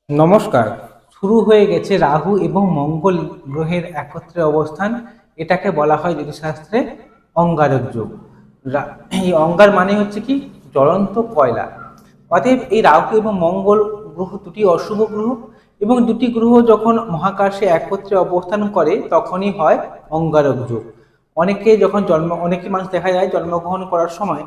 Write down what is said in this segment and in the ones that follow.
নমস্কার। শুরু হয়ে গেছে রাহু এবং মঙ্গল গ্রহের একত্রে অবস্থান। এটাকে বলা হয় জ্যোতিষশাস্ত্রে অঙ্গারক যোগ। এই অঙ্গার মানে হচ্ছে কি জ্বলন্ত কয়লা। অতএব এই রাহু এবং মঙ্গল গ্রহ দুটি অশুভ গ্রহ, এবং দুটি গ্রহ যখন মহাকাশে একত্রে অবস্থান করে তখনই হয় অঙ্গারক যোগ। অনেকে মানুষ দেখা যায় জন্মগ্রহণ করার সময়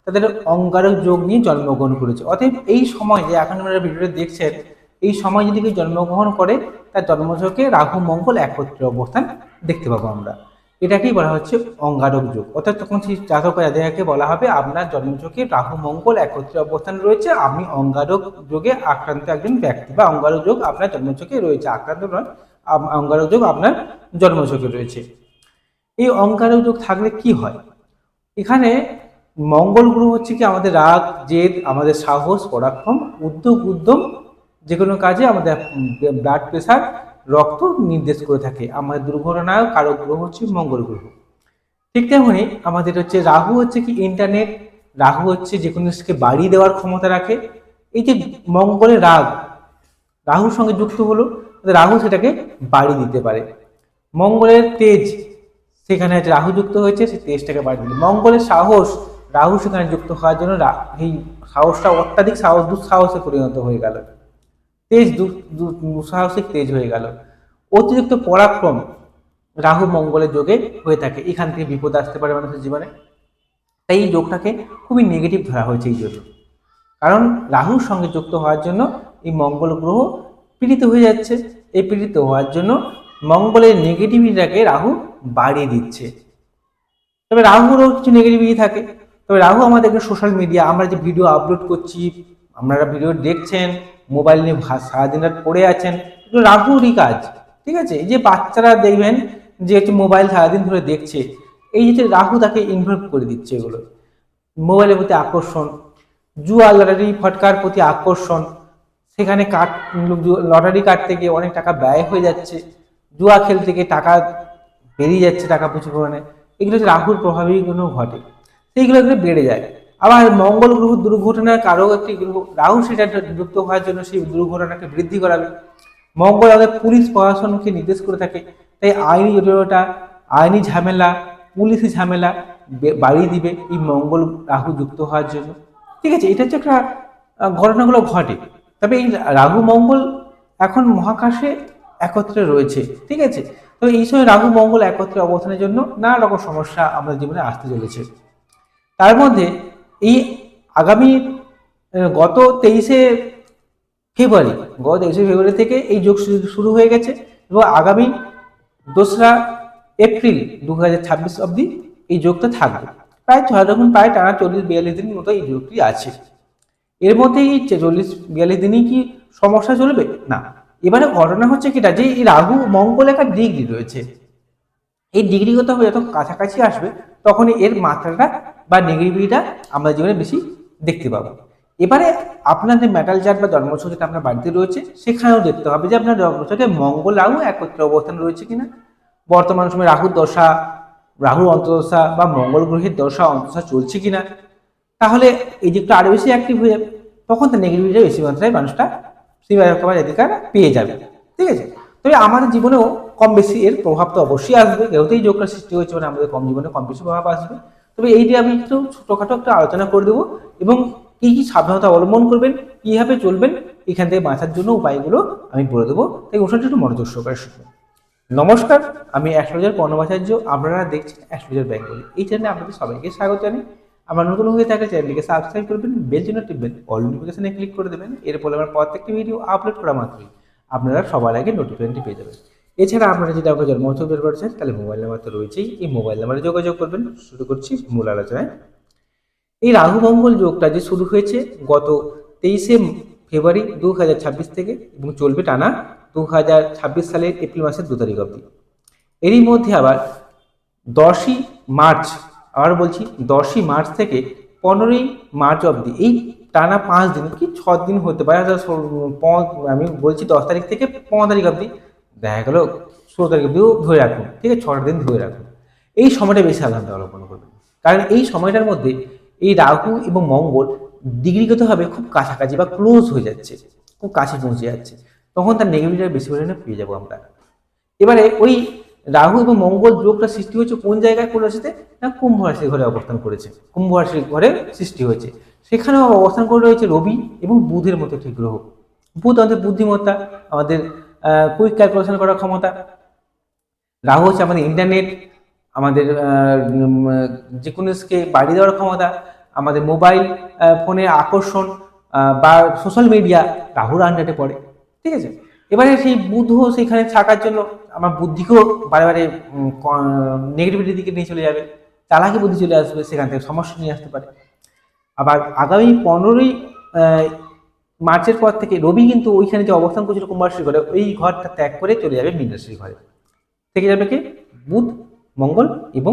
তাদের অঙ্গারক যোগ নিয়ে জন্মগ্রহণ করেছে। অতএব এই সময় যে এখন আপনারা ভিডিওটা দেখছেন, এই সময় যদি কেউ জন্মগ্রহণ করে তার জন্মছকে রাহু মঙ্গল একত্রে অবস্থান দেখতে পাবো আমরা। এটাকেই বলা হচ্ছে অঙ্গারক যোগ। অর্থাৎ তখন সেই জাতক বা জাতিকাকে বলা হবে আপনার জন্মছকে রাহু মঙ্গল একত্রে অবস্থান রয়েছে, আপনি অঙ্গারক যোগে আক্রান্ত একজন ব্যক্তি, বা অঙ্গারক যোগ আপনার জন্মছকে রয়েছে, আক্রান্ত নয়, অঙ্গারক যোগ আপনার জন্মছকে রয়েছে। এই অঙ্গারক যোগ থাকলে কি হয়? এখানে মঙ্গল গ্রহ হচ্ছে কি আমাদের রাগ, জেদ, আমাদের সাহস, পরাক্রম, উদ্যম, যে কোনো কাজে আমাদের ব্লাড প্রেশার, রক্ত নির্দেশ করে থাকে। আমাদের দুর্ঘটনার কারক গ্রহ হচ্ছে মঙ্গল গ্রহ। ঠিক তেমনি আমাদের হচ্ছে রাহু হচ্ছে কি ইন্টারনেট, রাহু হচ্ছে যে কোনো কিছুকে বাড়িয়ে দেওয়ার ক্ষমতা রাখে। এই যে মঙ্গলের রাগ রাহুর সঙ্গে যুক্ত হলো, রাহু সেটাকে বাড়িয়ে দিতে পারে। মঙ্গলের তেজ, সেখানে রাহু যুক্ত হয়েছে, সেই তেজটাকে বাড়িয়ে দিল। মঙ্গলের সাহস, রাহু সেখানে যুক্ত হওয়ার জন্য এই সাহসটা অত্যাধিক দুঃসাহসে পরিণত হয়ে গেল। তেজ দুঃসাহসিক তেজ হয়ে গেল। অতিরিক্ত পরাক্রম রাহু মঙ্গলের যোগে হয়ে থাকে। এখান থেকে বিপদ আসতে পারে মানুষের জীবনে। তাই এই যোগটাকে খুবই নেগেটিভ ধরা হয়েছে এই জন্য, কারণ রাহুর সঙ্গে যুক্ত হওয়ার জন্য এই মঙ্গল গ্রহ পীড়িত হয়ে যাচ্ছে। এই পীড়িত হওয়ার জন্য মঙ্গলের নেগেটিভিটিটাকে রাহু বাড়িয়ে দিচ্ছে। তবে রাহুরও কিছু নেগেটিভিটি থাকে। তবে রাহু আমাদের সোশ্যাল মিডিয়া, আমরা যে ভিডিও আপলোড করছি, আপনারা ভিডিও দেখছেন, মোবাইল নিয়ে সারাদিন রাত পড়ে আছেন, এগুলো রাহুরই কাজ। ঠিক আছে? এই যে বাচ্চারা দেখবেন যে হচ্ছে মোবাইল সারাদিন ধরে দেখছে, এই যে রাহু তাকে ইনভলভ করে দিচ্ছে। এগুলো মোবাইলের প্রতি আকর্ষণ, জুয়া লটারি ফটকার প্রতি আকর্ষণ, সেখানে লটারি কাটতে গিয়ে অনেক টাকা ব্যয় হয়ে যাচ্ছে, জুয়া খেলতে গিয়ে টাকা বেরিয়ে যাচ্ছে, টাকা প্রচুর পরিমাণে। এগুলো হচ্ছে রাহুর প্রভাবেই কোনো ঘটে, সেইগুলো এগুলো বেড়ে যায়। আবার মঙ্গল গ্রহ দুর্ঘটনার কারো একটি গ্রহ, রাহু সেটা যুক্ত হওয়ার জন্য সেই দুর্ঘটনাকে বৃদ্ধি করাবে। মঙ্গল আমাদের পুলিশ প্রশাসনকে নির্দেশ করে থাকে, তাই আইনি জটিলতা, আইনি ঝামেলা, পুলিশি ঝামেলা বাড়িয়ে দিবে এই মঙ্গল রাহু যুক্ত হওয়ার জন্য। ঠিক আছে? এটা হচ্ছে একটা ঘটনাগুলো ঘটে। তবে এই রাহু মঙ্গল এখন মহাকাশে একত্রে রয়েছে। ঠিক আছে? তো এই সময় রাহু মঙ্গল একত্রে অবস্থানের জন্য নানা রকম সমস্যা আমাদের জীবনে আসতে চলেছে। তার মধ্যে এই আগামী গত 23শে ফেব্রুয়ারি থেকে এই যোগ শুরু হয়ে গেছে, এবং আগামী 2রা এপ্রিল 2026 অবধি এই যোগটা থাকবে। প্রায় 6 টানা 40-42 দিন মতো এই যোগটি আছে। এর মধ্যে এই 40-42 দিনই কি সমস্যা চলবে? না। এবারে ঘটনা হচ্ছে কিটা, যে এই রাহু মঙ্গল একটা ডিগ্রি রয়েছে, এই ডিগ্রিগত হবে যত কাছাকাছি আসবে তখনই এর মাত্রাটা বা নেগেটিভিটিটা আমরা জীবনে বেশি দেখতে পাবো। এবারে আপনাদের মেটাল চার্ট বা জন্মছক যেটা আপনার বাড়িতে রয়েছে, সেখানেও দেখতে হবে যে আপনার জন্মছকে মঙ্গল রাহু একত্রে অবস্থান রয়েছে কিনা। বর্তমান সময়ে রাহুর দশা, রাহুর অন্তর্দশা বা মঙ্গল গ্রহের দশা অন্তর্দশা চলছে কিনা। তাহলে এই দিকটা আরো বেশি অ্যাক্টিভ হয়ে যাবে, তখন তার নেগেটিভিটি বেশি মাত্রায় মানুষটা অধিকার পেয়ে যাবে। ঠিক আছে? তবে আমাদের জীবনেও কম বেশি এর প্রভাব তো অবশ্যই আসবে, যেহেতু এই যোগটা সৃষ্টি হয়েছে, মানে আমাদের জীবনে কম বেশি প্রভাব আসবে। তবে এইটি আমি একটু ছোটখাটো একটা আলোচনা করে দেবো, এবং কি কি সাবধানতা অবলম্বন করবেন, কিভাবে চলবেন, এখান থেকে বাঁচার জন্য উপায়গুলো আমি বলে দেবো। তাই অনুষ্ঠানটি একটু মনোযোগ সহকারে শুনবেন। নমস্কার, আমি অ্যাস্ট্রোলজার পর্ণবাচার্য। আপনারা দেখছেন অ্যাস্ট্রোলজার বেঙ্গলি। এই চ্যানেলে আপনাদের সবাইকে স্বাগত জানাই। আমার নতুন হয়ে থাকলে চ্যানেলটিকে সাবস্ক্রাইব করবেন, বেল চিহ্ন টিপবেন, অল নোটিফিকেশনে ক্লিক করে দেবেন। এর ফলে আমার প্রত্যেকটি ভিডিও আপলোড করা মাত্রই আপনারা সবার আগে নোটিফিকেশনটি পেয়ে যাবেন। এছাড়া আপনারা যদি আপনার জন্মছক বের করছেন, তাহলে মোবাইল নাম্বার তো রয়েছেই, এই মোবাইল নাম্বারে যোগাযোগ করবেন। শুরু করছি মূল আলোচনায়। এই রাহু মঙ্গল যোগটা যে শুরু হয়েছে গত 23শে ফেব্রুয়ারি 2026 থেকে, এবং চলবে টানা 2026 সালের এপ্রিল মাসের 2 তারিখ অবধি। এরই মধ্যে আবার 10ই মার্চ, আবার বলছি 10ই মার্চ থেকে 15ই মার্চ অবধি, এই টানা 5 দিন কি 6 দিন হতে পারে, আমি বলছি 10 তারিখ থেকে 15 তারিখ অবধি, দেখা গেল 16 তারিখ অবধিও ধরে রাখুন। ঠিক আছে? 6টা দিন ধরে রাখুন। এই সময়টা বেশি সাবধানতা অবলম্বন করবেন, কারণ এই সময়টার মধ্যে এই রাহু এবং মঙ্গল ডিগ্রিগতভাবে খুব কাছাকাছি বা ক্লোজ হয়ে যাচ্ছে। খুব কাছে পৌঁছে যাচ্ছে, তখন তার নেগেটিভটা বেশি পরিমাণে পেয়ে যাবো আমরা। এবারে ওই রাহু এবং মঙ্গল যোগটা সৃষ্টি হয়েছে কোন জায়গায়, কোন রাশিতে না কুম্ভ রাশির ঘরে অবস্থান করেছে, কুম্ভ রাশির ঘরে সৃষ্টি হয়েছে। সেখানেও অবস্থান করে রয়েছে রবি এবং বুধের মতো একটি গ্রহ। বুধ আমাদের বুদ্ধিমত্তা, আমাদের কুইক ক্যালকুলেশন করার ক্ষমতা। রাহু হচ্ছে আমাদের ইন্টারনেট, আমাদের যে কোনো বাড়ি দেওয়ার ক্ষমতা, আমাদের মোবাইল ফোনে আকর্ষণ বা সোশ্যাল মিডিয়া রাহুর আন্ডারে পড়ে। ঠিক আছে, এবারে সেই বুধও সেখানে থাকার জন্য আমার বুদ্ধিকেও বারে বারে নেগেটিভিটির দিকে নিয়ে চলে যাবে, চালাকি বুদ্ধি চলে আসবে, সেখান থেকে সমস্যা নিয়ে আসতে পারে। আবার আগামী 15ই মার্চের পর থেকে রবি কিন্তু ওইখানে যে অবস্থান করছিল কুম্ভ রাশির ঘরে, ওই ঘরটা ত্যাগ করে চলে যাবে মীন রাশির ঘরে। থেকে যাবে কি বুধ, মঙ্গল এবং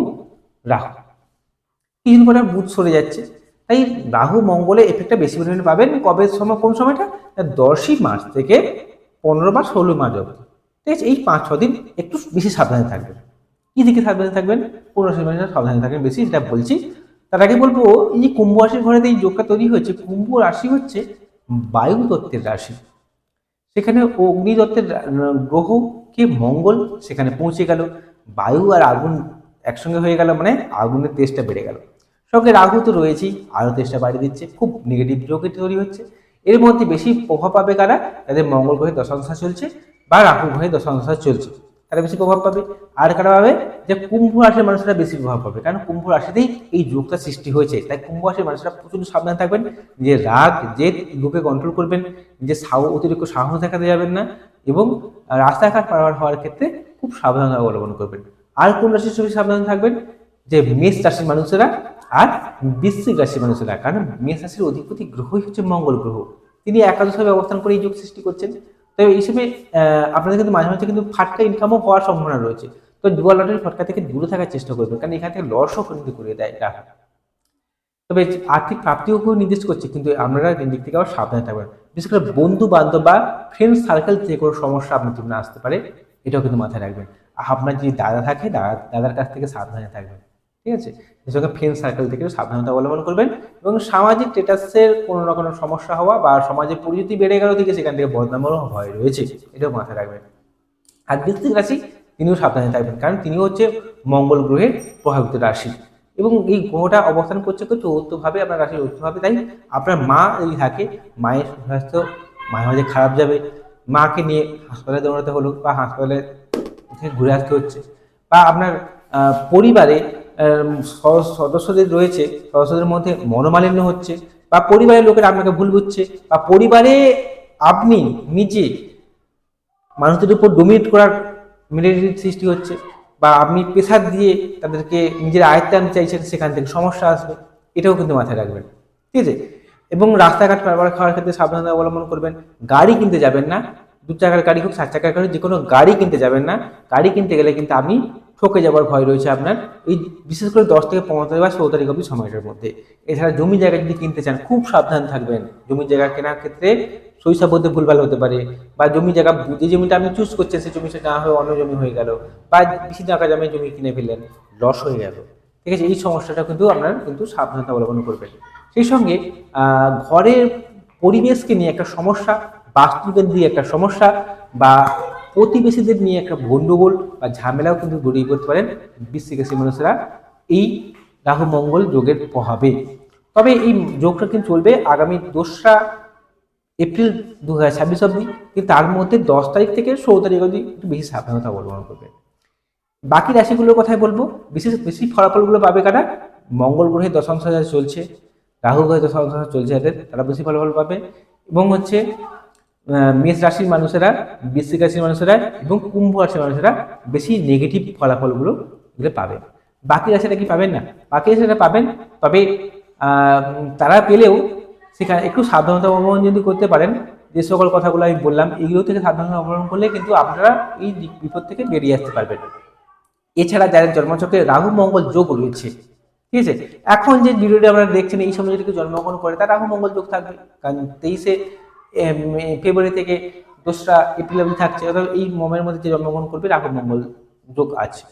রাহু। কিছুদিন পরে বুধ সরে যাচ্ছে, তাই রাহু মঙ্গলের এফেক্টটা বেশি পরিমাণে পাবেন। কবে সময়, কোন সময়টা, 10ই মার্চ থেকে 15 বা 16 মার্চ অবধি। ঠিক আছে, এই 5-6 দিন একটু বেশি সাবধানে থাকবেন। কি দিকে সাবধানে থাকবেন, কোন রাশির মানুষরা সাবধানে থাকবেন বেশি, সেটা বলছি। তার আগে বলবো, এই যে কুম্ভ রাশির ঘরে এই যোগটা তৈরি হয়েছে, কুম্ভ রাশি হচ্ছে বায়ু তত্ত্বের রাশি। সেখানে অগ্নিতত্ত্বের গ্রহকে মঙ্গল সেখানে পৌঁছে গেল, বায়ু আর আগুন একসঙ্গে হয়ে গেল, মানে আগুনের তেজটা বেড়ে গেল। সঙ্গে রাহু তো রয়েছেই, আরও তেজটা বাড়িয়ে দিচ্ছে, খুব নেগেটিভ যোগের তৈরি হচ্ছে। এর মধ্যে বেশি প্রভাব পাবে কারা, যাদের মঙ্গল গ্রহে দশাংশা চলছে বা রাহু গ্রহে দশাংশা চলছে, তারা বেশি প্রভাব পাবে। আর কারা পাবে, যে কুম্ভ রাশির মানুষরা বেশি প্রভাব পাবে, কারণ কুম্ভ রাশিতেই এই যোগটা সৃষ্টি হয়েছে। তাই কুম্ভ রাশির মানুষরা প্রচুর সাবধানে থাকবেন, যে রাগ জেদ ইগোকে কন্ট্রোল করবেন, যে অতিরিক্ত সাহস দেখাতে যাবেন না, এবং রাস্তাঘাট পারাপার হওয়ার ক্ষেত্রে খুব সাবধানতা অবলম্বন করবেন। আর কোন রাশির সঙ্গে সাবধানে থাকবেন, যে মেষ রাশির মানুষেরা আর বৃশ্চিক রাশির মানুষেরা, কারণ মেষ রাশির অধিপতি গ্রহই হচ্ছে মঙ্গল গ্রহ, তিনি একাদশভাবে অবস্থান করে এই যোগ সৃষ্টি করছেন। তো এই সময় আপনাদের কিন্তু মাঝে মাঝে কিন্তু ফাটকা ইনকামও হওয়ার সম্ভাবনা রয়েছে। তো ডুয়াল লটারি ফাটকা থেকে দূরে থাকার চেষ্টা করবেন, কারণ এখান থেকে লসও কিন্তু করে দেয় রাহু। তবে আর্থিক প্রাপ্তিও নির্দেশ করছে, কিন্তু আপনারা দিক থেকে আবার সাবধানে থাকবেন। বিশেষ করে বন্ধু বান্ধব বা ফ্রেন্ড সার্কেল থেকে কোনো সমস্যা আপনার জীবনে আসতে পারে, এটাও কিন্তু মাথায় রাখবেন। আপনার যদি দাদা থাকে, দাদার কাছ থেকে সাবধানে থাকবেন। ঠিক আছে, সঙ্গে ফ্রেন্ড সার্কেল থেকে সাবধানতা অবলম্বন করবেন, এবং সামাজিক স্ট্যাটাসের কোনো না কোনো সমস্যা হওয়া বা সমাজের পরিচিতি বেড়ে গেল থেকে সেখান থেকে বদনামেরও ভয় রয়েছে, এটাও মাথায় রাখবেন। আর বৃশ্চিক রাশি, তিনিও সাবধানে থাকবেন, কারণ তিনিও হচ্ছে মঙ্গল গ্রহের প্রভাবিত রাশি, এবং এই গ্রহটা অবস্থান করছে চতুর্থভাবে, আপনার রাশির চতুর্থভাবে। তাই আপনার মা যদি থাকে, মায়ের স্বাস্থ্য মাঝে মাঝে খারাপ যাবে, মাকে নিয়ে হাসপাতালে দৌড়াতে হলো বা হাসপাতালে থেকে ঘুরে আসতে হচ্ছে, বা আপনার পরিবারে সদস্যদের রয়েছে, সদস্যদের মধ্যে মনোমালিন্য হচ্ছে, বা পরিবারের লোকেরা আপনাকে ভুল বুঝছে, বা পরিবারে আপনি নিজে মানুষদের উপর ডোমিনেট করার মেন্টালিটির সৃষ্টি হচ্ছে, বা আপনি প্রেশার দিয়ে তাদেরকে নিজের আয়ত্তে আনতে চাইছেন, সেখান থেকে সমস্যা আসবে, এটাও কিন্তু মাথায় রাখবেন। ঠিক আছে, এবং রাস্তাঘাট পারাপার খাওয়ার ক্ষেত্রে সাবধানতা অবলম্বন করবেন। গাড়ি কিনতে যাবেন না, 2 চাকার গাড়ি হোক 4 চাকার গাড়ি, যে কোনো গাড়ি কিনতে যাবেন না। গাড়ি কিনতে গেলে কিন্তু আপনি ঠকে যাওয়ার ভয় রয়েছে আপনার, এই বিশেষ করে 10 থেকে 15 তারিখ বা 16 তারিখ অবধি সময়টার মধ্যে। এছাড়া জমি জায়গা যদি কিনতে চান, খুব সাবধান থাকবেন। জমি জায়গা কেনার ক্ষেত্রে শৈশব মধ্যে ভুলভাল হতে পারে, বা জমি জায়গা, যে জমিটা আপনি চুজ করছেন সেই জমি সেটা না হয়ে অন্য জমি হয়ে গেল, বা বেশি টাকা দামে জমি কিনে ফেললেন, লস হয়ে গেল। ঠিক আছে, এই সমস্যাটা কিন্তু আপনার কিন্তু সাবধানতা অবলম্বন করবেন। সেই সঙ্গে ঘরের পরিবেশকে নিয়ে একটা সমস্যা, বাস্তুকেন্দ্রিক একটা সমস্যা, বা প্রতিবেশীদের নিয়ে একটা গন্ডগোল বা ঝামেলাও কিন্তু গড়িয়ে পড়তে পারেন বৃশ্চিক রাশির মানুষেরা এই রাহু মঙ্গল যোগের প্রভাবে। তবে এই যোগটা কিন্তু চলবে আগামী 2রা এপ্রিল 2026 অবধি, কিন্তু তার মধ্যে 10 তারিখ থেকে 16 তারিখ অবধি একটু বেশি সাবধানতা অবলম্বন করবে। বাকি রাশিগুলোর কথাই বলবো, বেশি ফলাফলগুলো পাবে কারা, মঙ্গল গ্রহে দশাংশ যারা চলছে, রাহু গ্রহে দশাংশ চলছে যাদের, তারা বেশি ফলাফল পাবে। এবং হচ্ছে মেষ রাশির মানুষেরা, বৃশ্চিক রাশির মানুষেরা এবং কুম্ভ রাশির মানুষেরা বেশি নেগেটিভ ফলাফলগুলো পাবে। বাকি রাশিটা কি পাবেন না, বাকি রাশিটা পাবেন, তবে তারা পেলেও সেখানে একটু সাবধানতা অবলম্বন যদি করতে পারেন, যে সকল কথাগুলো আমি বললাম এগুলো থেকে সাবধানতা অবলম্বন করলে কিন্তু আপনারা এই বিপদ থেকে বেরিয়ে আসতে পারবেন। এছাড়া যাদের জন্মছকে রাহু মঙ্গল যোগ রয়েছে, ঠিক আছে, এখন যে ভিডিওটি আপনারা দেখছেন এই সময় যদি কেউ জন্মগ্রহণ করে, তার রাহু মঙ্গল যোগ থাকবে, কারণ 23শে ফেব্রুয়ারি থেকে 2রা এপ্রিল অবধি থাকছে, অর্থাৎ এই মমের মধ্যে যে জন্মগ্রহণ করবে রাহু মঙ্গল যোগ আছে।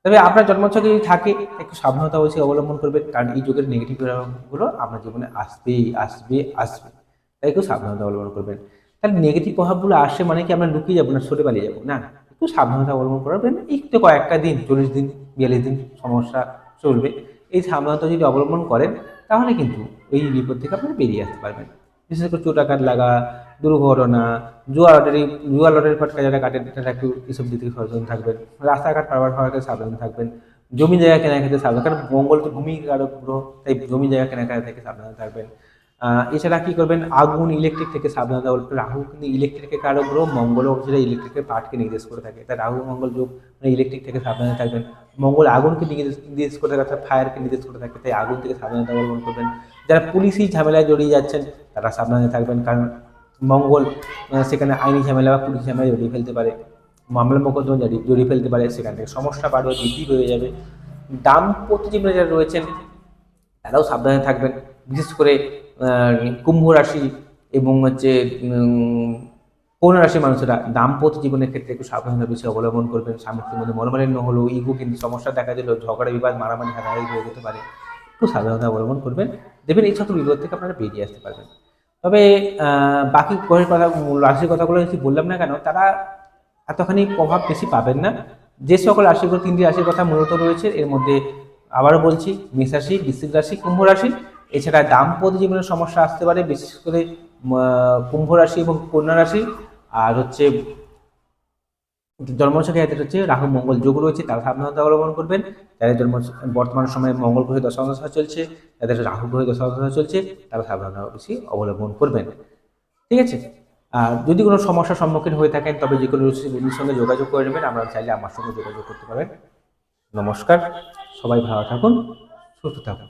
তবে আপনার জন্মছকে যদি থাকে একটু সাবধানতা অবশ্যই অবলম্বন করবেন, কারণ এই যোগের নেগেটিভ প্রভাবগুলো আপনার জীবনে আসবেই আসবে আসবে, তাই একটু সাবধানতা অবলম্বন করবেন। তাহলে নেগেটিভ প্রভাবগুলো আসে মানে কি আমরা লুকিয়ে যাবো না, সরে পালিয়ে যাবো না, একটু সাবধানতা অবলম্বন করবেন। একটু কয়েকটা দিন, 40 দিন 42 দিন সমস্যা চলবে। এই সাবধানতা যদি অবলম্বন করেন তাহলে কিন্তু এই বিপদ থেকে আপনারা বেরিয়ে আসতে পারবেন। বিশেষ করে চোটাঘাত লাগা, দুর্ঘটনা, জুয়া লটারি ফাটকা যারা কাটেন তারা একটু এসব দিক থেকে সচেতন থাকবেন। রাস্তাঘাট পারাপার হওয়ার ক্ষেত্রে সাবধান থাকবেন। জমি জায়গা কেনার ক্ষেত্রে সাবধান, কারণ মঙ্গল তো ভূমি কারক গ্রহ, তাই জমি জায়গা কেনাকাটা থেকে সাবধান থাকবেন। এছাড়া কি করবেন, আগুন ইলেকট্রিক থেকে সাবধানতা বলবেন। রাহু কিন্তু ইলেকট্রিকের কারক গ্রহ, মঙ্গলও সেটা ইলেকট্রিকের পার্টকে নির্দেশ করে থাকে, তাই রাহু মঙ্গল যোগ মানে ইলেকট্রিক থেকে সাবধানে থাকবেন। মঙ্গল আগুনকে নির্দেশ করে থাকে অর্থাৎ ফায়ারকে নির্দেশ করে থাকে, তাই আগুন থেকে সাবধানতা অবলম্বন করবেন। যারা পুলিশি ঝামেলায় জড়িয়ে যাচ্ছেন তারা সাবধানে থাকবেন, কারণ মঙ্গল সেখানে আইনি ঝামেলা বা পুলিশি ঝামেলা জড়িয়ে ফেলতে পারে, মামলা মোকদ্দমা জড়িয়ে ফেলতে পারে, সেখান থেকে সমস্যা বাড়বে, বৃদ্ধি হয়ে যাবে। দাম্পত্য জীবনে যারা রয়েছেন তারাও সাবধানে থাকবেন। বিশেষ করে কুম্ভ রাশি এবং কন্যা রাশির মানুষেরা দাম্পত্য জীবনের ক্ষেত্রে একটু সাবধানতা বেশি অবলম্বন করবেন। স্বামী স্ত্রীর মধ্যে মনোমালিন্য হলো, ইগো কিন্তু সমস্যা দেখা দিল, ঝগড়া বিবাদ মারামারি হানাহারি হয়ে যেতে পারে, একটু সাবধানতা অবলম্বন করবেন, দেখবেন এই সকল বিপদ থেকে আপনারা বেরিয়ে আসতে পারবেন। তবে বাকি গ্রহের কথা, রাশির কথাগুলো যদি বললাম না কেন, তারা এতখানি প্রভাব বেশি পাবেন না। যে সকল রাশিগুলো, 3টি রাশির কথা মূলত রয়েছে, এর মধ্যে আবারও বলছি মেষ রাশি, বৃশ্চিক রাশি, কুম্ভ রাশি। এছাড়া দাম্পত্য জীবনের সমস্যা আসতে পারে, বিশেষ করে কুম্ভ রাশি এবং কন্যা রাশি। আর জন্মছকে এদের রাহু মঙ্গল যোগ রয়েছে, তারা সাবধানতা অবলম্বন করবেন। যাদের বর্তমান সময়ে মঙ্গল গ্রহে দশা চলছে, যাদের রাহু গ্রহে দশা চলছে, তারা সাবধানতা বেশি অবলম্বন করবেন। ঠিক আছে। আর যদি কোনো সমস্যার সম্মুখীন হয়ে থাকেন তবে যে কোনো বন্ধুর সঙ্গে যোগাযোগ করে নেবেন, আপনারা চাইলে আমার সঙ্গে যোগাযোগ করতে পারেন। নমস্কার, সবাই ভালো থাকুন, সুস্থ থাকুন।